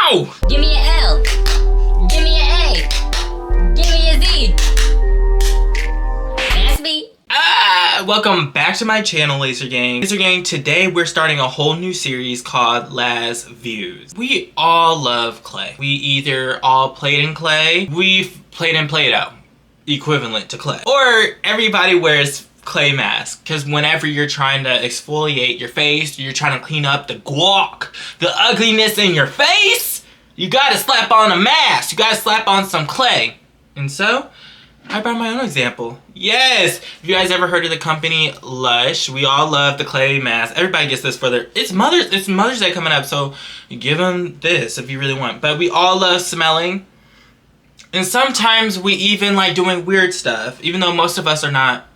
Ow! Give me an L. Give me an A. Give me a Z. That's me. Welcome back to my channel, Laser Gang. Laser Gang, today we're starting a whole new series called Laz Views. We all love clay. We either all played in clay, we've played in Play-Doh, equivalent to clay, or everybody wears clay mask, because whenever you're trying to exfoliate your face, you're trying to clean up the guac, the ugliness in your face, you gotta slap on a mask, you gotta slap on some clay. And so I brought my own example. Yes! Have you guys ever heard of the company Lush? We all love the clay mask. Everybody gets this for their... It's Mother's Day coming up, so you give them this if you really want. But we all love smelling. And sometimes we even like doing weird stuff, even though most of us are not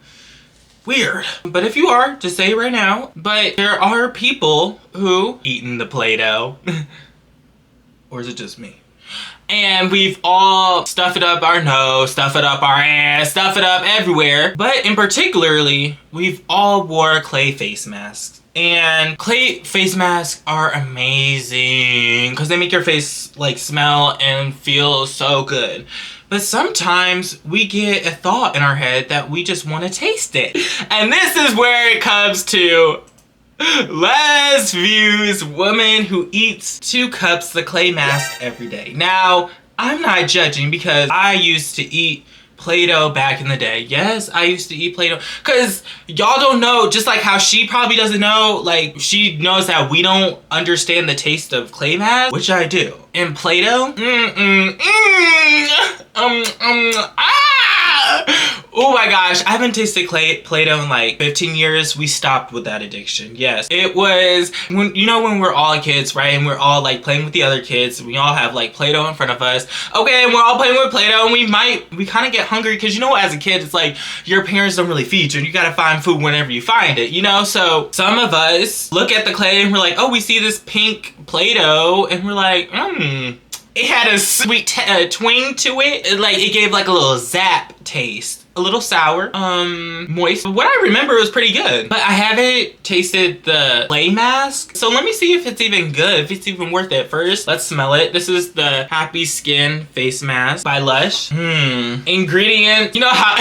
weird. But if you are, just say it right now. But there are people who eaten the Play-Doh. Or is it just me? And we've all stuffed it up our nose, stuffed it up our ass, stuffed it up everywhere. But in particularly, we've all wore clay face masks. And clay face masks are amazing because they make your face like smell and feel so good. But sometimes we get a thought in our head that we just want to taste it. And this is where it comes to Laz Views, woman who eats 2 cups of clay mask every day. Now, I'm not judging because I used to eat Play-Doh back in the day. Yes, I used to eat Play-Doh. Because y'all don't know, just like how she probably doesn't know, like she knows that we don't understand the taste of clay mask, which I do. And Play-Doh, oh my gosh, I haven't tasted Play-Doh in like 15 years. We stopped with that addiction. Yes, it was when, you know, when we're all kids, right? And we're all like playing with the other kids. We all have like Play-Doh in front of us. Okay, and we're all playing with Play-Doh, and we kind of get hungry because, you know, as a kid, it's like your parents don't really feed you and you gotta find food whenever you find it, you know? So some of us look at the clay and we're like, oh, we see this pink Play-Doh and we're like, It had a sweet twang to it. Like, it gave like a little zap taste. A little sour, moist. What I remember was pretty good. But I haven't tasted the clay mask. So let me see if it's even good, if it's even worth it. First, let's smell it. This is the Happy Skin Face Mask by Lush. Ingredient, you know how...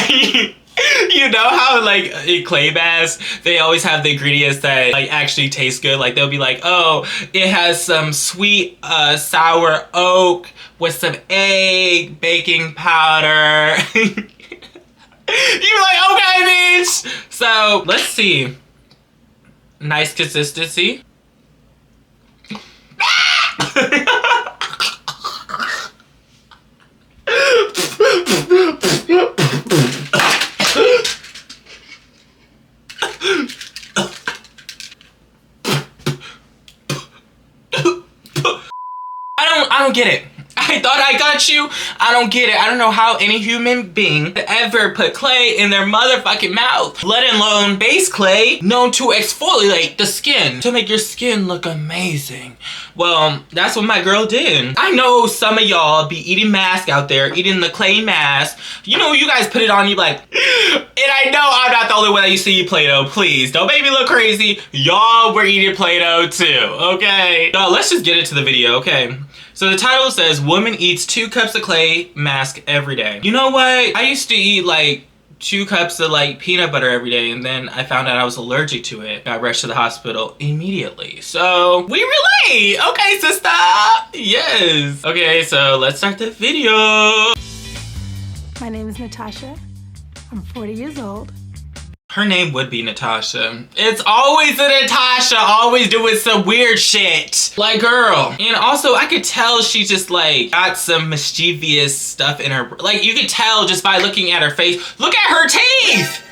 You know how like in clay masks, they always have the ingredients that like actually taste good. Like they'll be like, oh, it has some sweet sour oak with some egg, baking powder. You're like, okay, bitch. So let's see. Nice consistency. I don't get it. I thought I got you. I don't get it. I don't know how any human being ever put clay in their motherfucking mouth, let alone base clay known to exfoliate the skin to make your skin look amazing. Well, that's what my girl did. I know some of y'all be eating masks out there, eating the clay mask. You know, you guys put it on, you like, and I know I'm not the only one that used to eat Play-Doh. Please, don't make me look crazy. Y'all were eating Play-Doh too, okay? Y'all, let's just get into the video, okay? So the title says, woman eats 2 cups of clay mask every day. You know what? I used to eat like 2 cups of like peanut butter every day, and then I found out I was allergic to it. Got rushed to the hospital immediately. So we relate. Okay, sister. Yes. Okay, so let's start the video. My name is Natasha. I'm 40 years old. Her name would be Natasha. It's always a Natasha, always doing some weird shit. Like, girl. And also, I could tell she just like got some mischievous stuff in her. Like, you could tell just by looking at her face. Look at her teeth!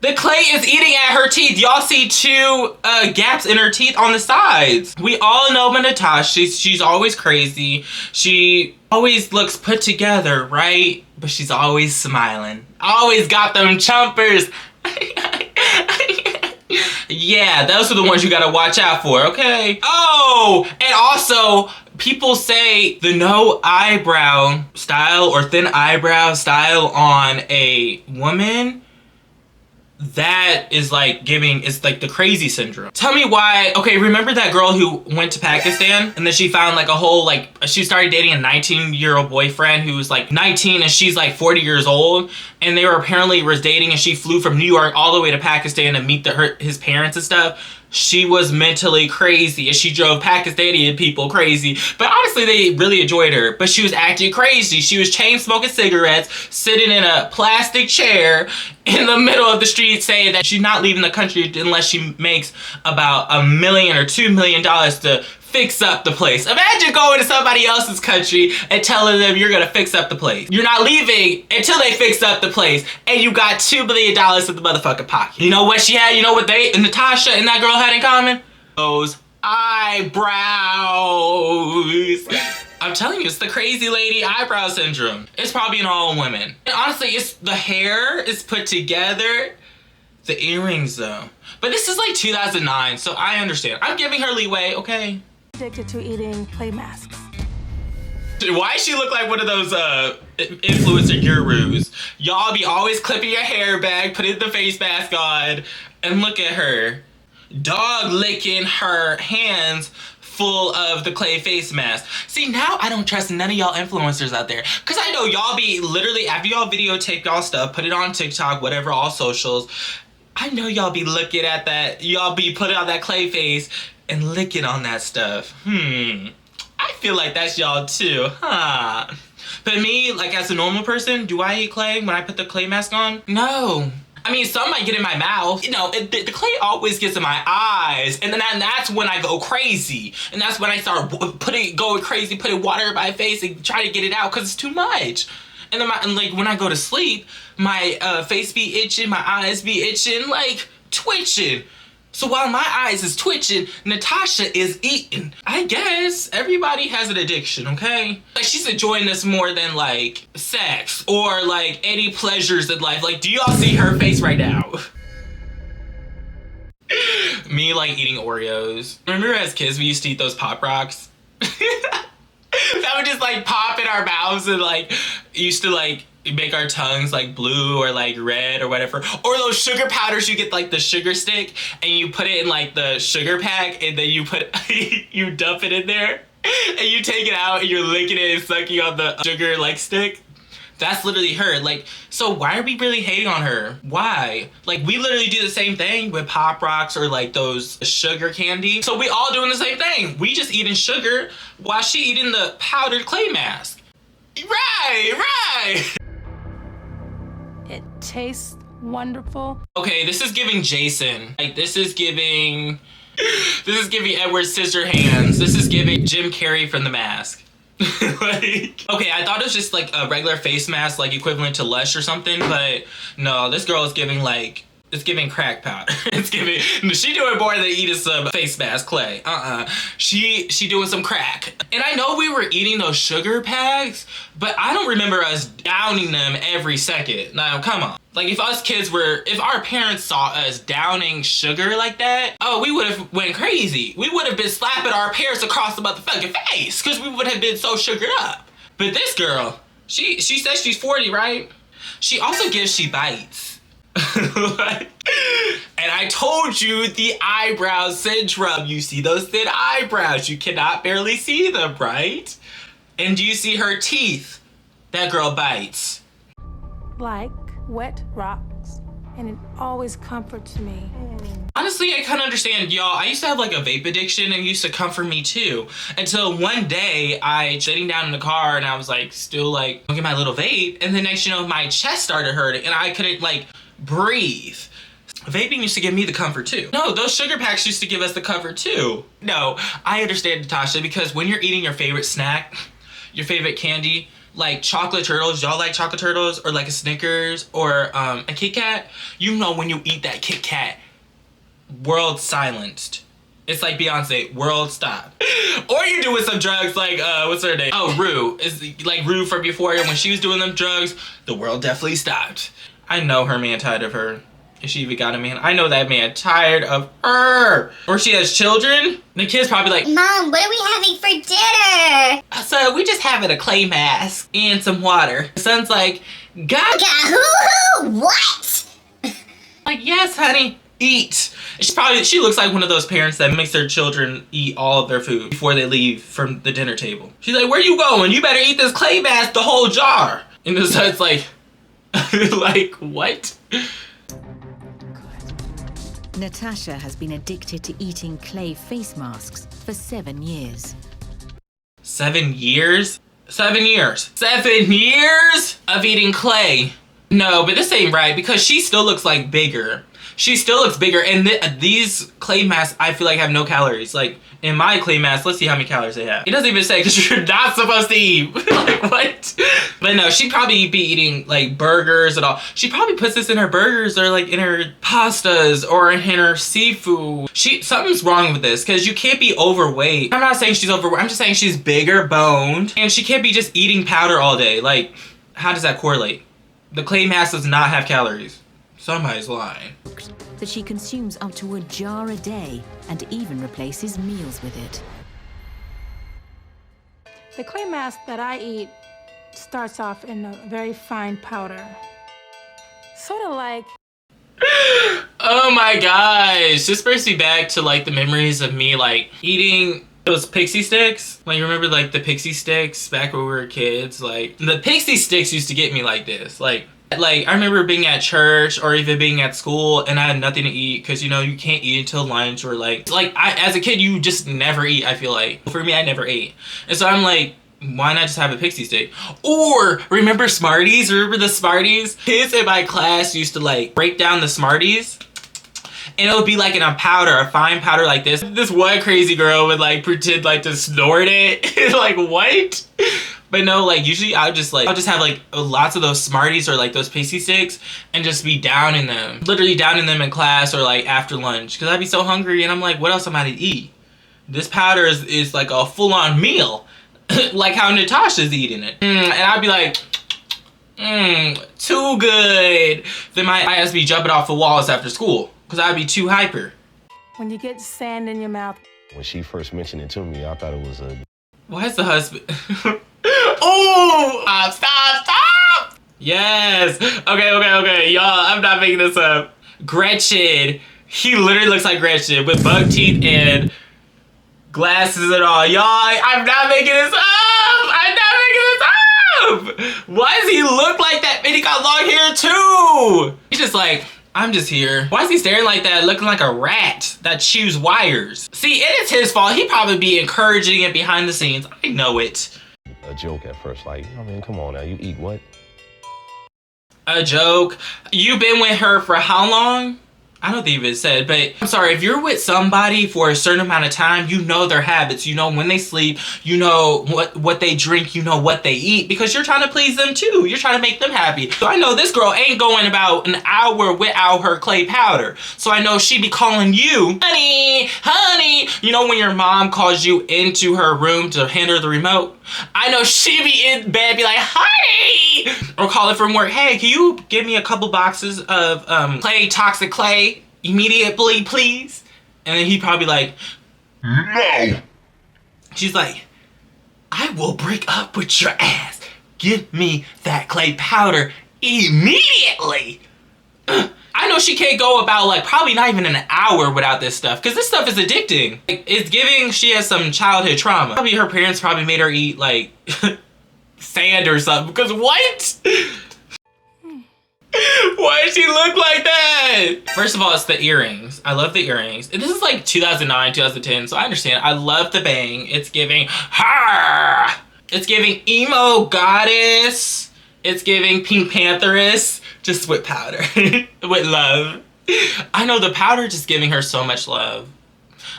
The clay is eating at her teeth. Y'all see 2 gaps in her teeth on the sides. We all know Natasha. She's always crazy. She always looks put together, right? But she's always smiling. Always got them chumpers. Yeah, those are the ones you gotta watch out for, okay? Oh, and also, people say the no eyebrow style or thin eyebrow style on a woman that is like it's like the crazy syndrome. Tell me why. Okay, remember that girl who went to Pakistan and then she found like a whole, like, she started dating a 19-year-old boyfriend who was like 19 and she's like 40 years old, and they were apparently dating, and she flew from New York all the way to Pakistan to meet his parents and stuff. She was mentally crazy and she drove Pakistani people crazy. But honestly, they really enjoyed her. But she was acting crazy. She was chain smoking cigarettes, sitting in a plastic chair in the middle of the street saying that she's not leaving the country unless she makes about $1 million or $2 million to fix up the place. Imagine going to somebody else's country and telling them you're gonna fix up the place. You're not leaving until they fix up the place, and you got $2 million in the motherfucking pocket. You know what she had? You know what Natasha and that girl had in common? Those eyebrows. I'm telling you, it's the crazy lady eyebrow syndrome. It's probably in all women. And honestly, it's the hair is put together. The earrings though. But this is like 2009, so I understand. I'm giving her leeway, okay? Addicted to eating clay masks. Why does she look like one of those influencer gurus? Y'all be always clipping your hair back, putting the face mask on, and look at her. Dog licking her hands full of the clay face mask. See, now I don't trust none of y'all influencers out there. Cause I know y'all be literally, after y'all videotape y'all stuff, put it on TikTok, whatever, all socials, I know y'all be looking at that, y'all be putting on that clay face and licking on that stuff. I feel like that's y'all too, huh? But me, like as a normal person, do I eat clay when I put the clay mask on? No. I mean, some might get in my mouth. You know, the clay always gets in my eyes. And then that's when I go crazy. And that's when I start going crazy, putting water in my face and try to get it out because it's too much. And then like when I go to sleep, my face be itching, my eyes be itching, like twitching. So while my eyes is twitching, Natasha is eating. I guess everybody has an addiction, okay? Like she's enjoying this more than like sex or like any pleasures in life. Like, do y'all see her face right now? Me like eating Oreos. Remember as kids we used to eat those Pop Rocks? That would just like pop in our mouths and like used to like make our tongues like blue or like red or whatever. Or those sugar powders, you get like the sugar stick and you put it in like the sugar pack and then you you dump it in there and you take it out and you're licking it and sucking on the sugar like stick. That's literally her. Like, so why are we really hating on her? Why? Like, we literally do the same thing with Pop Rocks or like those sugar candy. So we all doing the same thing. We just eating sugar while she eating the powdered clay mask. Right. It tastes wonderful. Okay, this is giving Jason. Like, this is giving Edward Scissorhands. This is giving Jim Carrey from The Mask. Like, okay, I thought it was just like a regular face mask, like equivalent to Lush or something, but no, this girl is giving like, it's giving crack powder. It's giving, she doing more than eating some face mask clay. She doing some crack. And I know we were eating those sugar packs, but I don't remember us downing them every second. Now, come on. Like if our parents saw us downing sugar like that, oh, we would have went crazy. We would have been slapping our parents across the motherfucking face because we would have been so sugared up. But this girl, she says she's 40, right? She also gives she bites. Like, and I told you the eyebrow syndrome. You see those thin eyebrows. You cannot barely see them, right? And do you see her teeth? That girl bites. Like wet rocks, and it always comforts me. Honestly, I kind of understand, y'all. I used to have like a vape addiction and it used to comfort me too. Until one day I sitting down in the car and I was like still like looking at my little vape, and the next you know my chest started hurting and I couldn't like breathe. Vaping used to give me the comfort too. No, those sugar packs used to give us the comfort too. No, I understand, Natasha, because when you're eating your favorite snack, your favorite candy, like chocolate turtles, y'all like chocolate turtles, or like a Snickers or a Kit Kat, you know when you eat that Kit Kat, world silenced. It's like Beyonce, world stop. Or you're doing some drugs like, what's her name? Oh, Rue. It's like Rue from Euphoria. When she was doing them drugs, the world definitely stopped. I know her man tired of her. If she even got a man. I know that man tired of her. Or she has children. The kid's probably like, Mom, what are we having for dinner? So we just having a clay mask and some water. The son's like, God. Hoo-hoo, what? Like, yes, honey, eat. She looks like one of those parents that makes their children eat all of their food before they leave from the dinner table. She's like, where you going? You better eat this clay mask, the whole jar. And the son's like, like, what? Natasha has been addicted to eating clay face masks for 7 years. 7 years? 7 years. 7 years of eating clay. No, but this ain't right because she still looks like bigger. She still looks bigger, and these clay masks, I feel like, have no calories. Like, in my clay mask, let's see how many calories they have. It doesn't even say, because you're not supposed to eat. Like, what? But no, she'd probably be eating, like, burgers and all. She probably puts this in her burgers or, like, in her pastas or in her seafood. Something's wrong with this, because you can't be overweight. I'm not saying she's overweight. I'm just saying she's bigger boned, and she can't be just eating powder all day. Like, how does that correlate? The clay mask does not have calories. Somebody's lying. That she consumes up to a jar a day and even replaces meals with it. The clay mask that I eat starts off in a very fine powder. Sort of like... Oh my gosh. This brings me back to like the memories of me like eating those pixie sticks. Like, remember like the pixie sticks back when we were kids? Like, the pixie sticks used to get me like this. Like I remember being at church or even being at school and I had nothing to eat because, you know, you can't eat until lunch or as a kid, you just never eat, I feel like. For me, I never ate. And so I'm like, why not just have a pixie stick? Or remember Smarties? Remember the Smarties? Kids in my class used to like break down the Smarties and it would be like in a powder, a fine powder like this. This one crazy girl would like pretend like to snort it. Like, what? But no, like usually I'll just have like lots of those Smarties or like those pixie sticks and just be down in them. Literally down in them in class or like after lunch. Cause I'd be so hungry and I'm like, what else am I to eat? This powder is like a full-on meal. Like how Natasha's eating it. And I'd be like, too good. Then my ass be jumping off the walls after school. Cause I'd be too hyper. When you get sand in your mouth. When she first mentioned it to me, I thought it was a... Why is the husband... Oh! Stop! Yes! Okay. Y'all, I'm not making this up. Gretchen. He literally looks like Gretchen with buck teeth and glasses and all. Y'all, I'm not making this up! Why does he look like that? And he got long hair too! He's just like... I'm just here. Why is he staring like that, looking like a rat that chews wires? See, it is his fault. He'd probably be encouraging it behind the scenes. I know it. A joke at first, like, I mean, come on now, you eat what? A joke? You've been with her for how long? I don't think it said, but I'm sorry, if you're with somebody for a certain amount of time, you know their habits, you know when they sleep, you know what they drink, you know what they eat, because you're trying to please them too. You're trying to make them happy. So I know this girl ain't going about an hour without her clay powder. So I know she be calling you, honey. You know when your mom calls you into her room to hand her the remote? I know she be in bed, be like, honey! Or call it from work, hey, can you give me a couple boxes of toxic clay immediately, please? And then he'd probably like, no. She's like, I will break up with your ass. Give me that clay powder immediately. I know she can't go about like probably not even an hour without this stuff because this stuff is addicting. Like, it's giving she has some childhood trauma. Probably her parents probably made her eat like sand or something because what? Why does she look like that? First of all, it's the earrings. I love the earrings. And this is like 2009, 2010, so I understand. I love the bang. It's giving her. It's giving emo goddess. It's giving Pink Pantheress. Just with powder. With love. I know the powder just giving her so much love.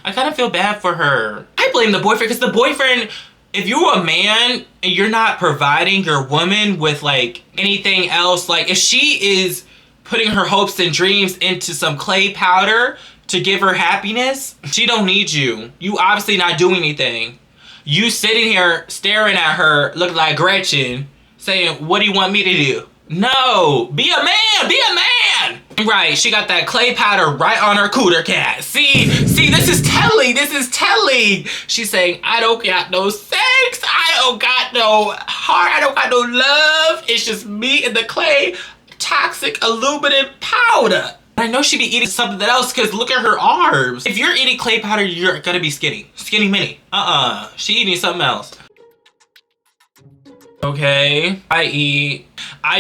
I kind of feel bad for her. I blame the boyfriend because the boyfriend, if you're a man and you're not providing your woman with like anything else, like if she is putting her hopes and dreams into some clay powder to give her happiness, she don't need you. You obviously not doing anything. You sitting here staring at her looking like Gretchen saying, what do you want me to do? No, be a man, be a man. Right, she got that clay powder right on her cooter cat. See, this is telling. She's saying, I don't got no sex, I don't got no heart, I don't got no love. It's just me and the clay toxic aluminum powder. I know she'd be eating something else because look at her arms. If you're eating clay powder, you're gonna be skinny. Skinny mini. She eating something else. Okay, I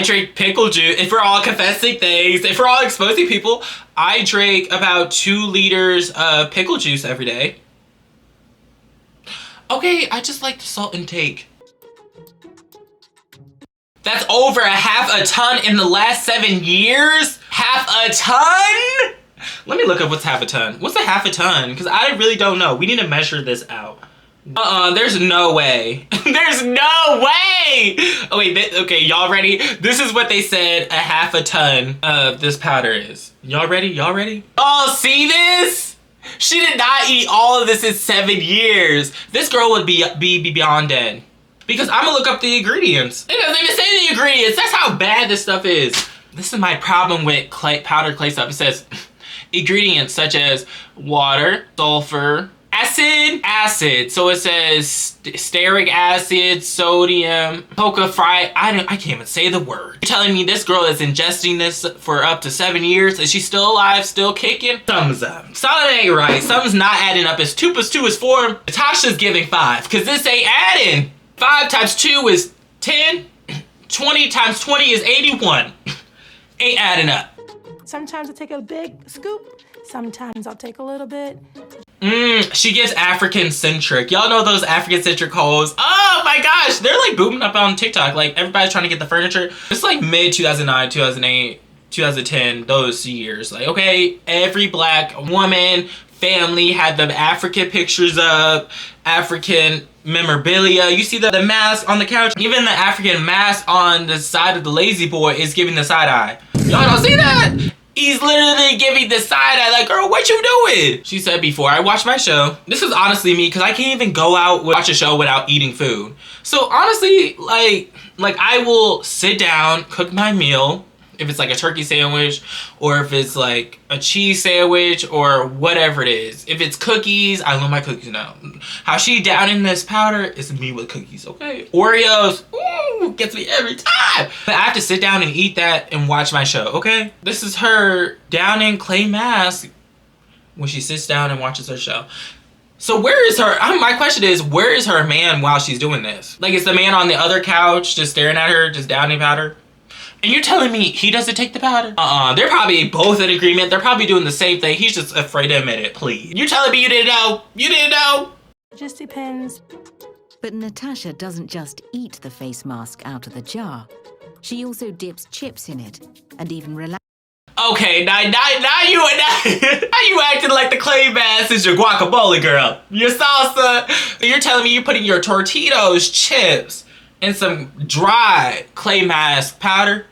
drink pickle juice. If we're all confessing things, if we're all exposing people, I drink about 2 liters of pickle juice every day. Okay, I just like the salt intake. That's over half a ton in the last 7 years? Half a ton? Let me look up what's half a ton. What's a half a ton? Because I really don't know. We need to measure this out. There's no way. There's no way! Oh wait, okay, y'all ready? This is what they said a half a ton of this powder is. Y'all ready? Y'all ready? Oh, see this? She did not eat all of this in 7 years. This girl would be beyond dead. Because I'm gonna look up the ingredients. It doesn't even say the ingredients. That's how bad this stuff is. This is my problem with powdered clay stuff. It says ingredients such as water, sulfur, acid. So it says stearic acid, sodium, tocopherol. I can't even say the word. You're telling me this girl is ingesting this for up to 7 years? Is she still alive, still kicking? Thumbs up. Solid ain't right. Something's not adding up. It's 2 + 2 is 4. Natasha's giving 5 because this ain't adding. 5 × 2 is 10. 20 × 20 is 81. Ain't adding up. Sometimes I take a big scoop. Sometimes I'll take a little bit. She gives African-centric. Y'all know those African-centric hoes. Oh my gosh, they're like booming up on TikTok. Like everybody's trying to get the furniture. It's like mid 2009, 2008, 2010, those years. Like, okay, every black woman, family had the African pictures up, African memorabilia. You see the mask on the couch. Even the African mask on the side of the lazy boy is giving the side eye. Y'all don't see that? He's literally giving the side eye like, girl, what you doing? She said before I watch my show. This is honestly me because I can't even go out and watch a show without eating food. So honestly, like I will sit down, cook my meal. If it's like a turkey sandwich or if it's like a cheese sandwich or whatever it is. If it's cookies, I love my cookies now. How she down in this powder is me with cookies, okay? Oreos, ooh, gets me every time. But I have to sit down and eat that and watch my show, okay? This is her down in clay mask when she sits down and watches her show. So where is her, my question is, where is her man while she's doing this? Like, is the man on the other couch just staring at her, just downing powder? And you're telling me he doesn't take the powder? They're probably both in agreement. They're probably doing the same thing. He's just afraid to admit it, please. You're telling me you didn't know? You didn't know? It just depends. But Natasha doesn't just eat the face mask out of the jar. She also dips chips in it and even relax. Okay, now you acting like the clay mask is your guacamole, girl. Your salsa. You're telling me you're putting your Tortitos chips in some dry clay mask powder.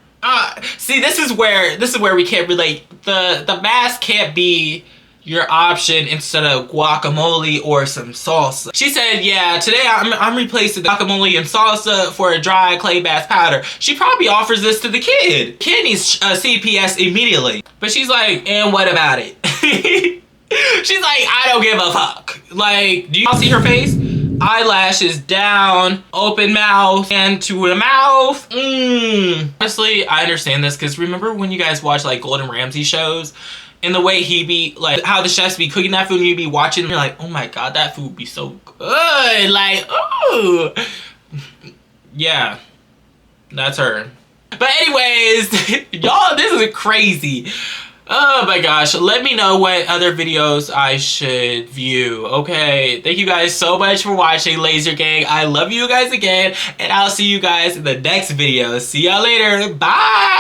See, this is where we can't relate. The mask can't be your option instead of guacamole or some salsa. She said, yeah, today I'm replacing the guacamole and salsa for a dry clay mask powder. She probably offers this to the kid. Kid needs CPS immediately. But she's like, and what about it? She's like, I don't give a fuck. Like, do y'all see her face? Eyelashes down, open mouth, and to the mouth. Honestly, I understand this because remember when you guys watch like Gordon Ramsay shows and the way he be like, how the chefs be cooking that food and you be watching and you're like, oh my god, that food be so good. Like, ooh. Yeah, that's her. But anyways, y'all, this is crazy. Oh my gosh, let me know what other videos I should view, okay? Thank you guys so much for watching, Laser Gang. I love you guys again, and I'll see you guys in the next video. See y'all later. Bye!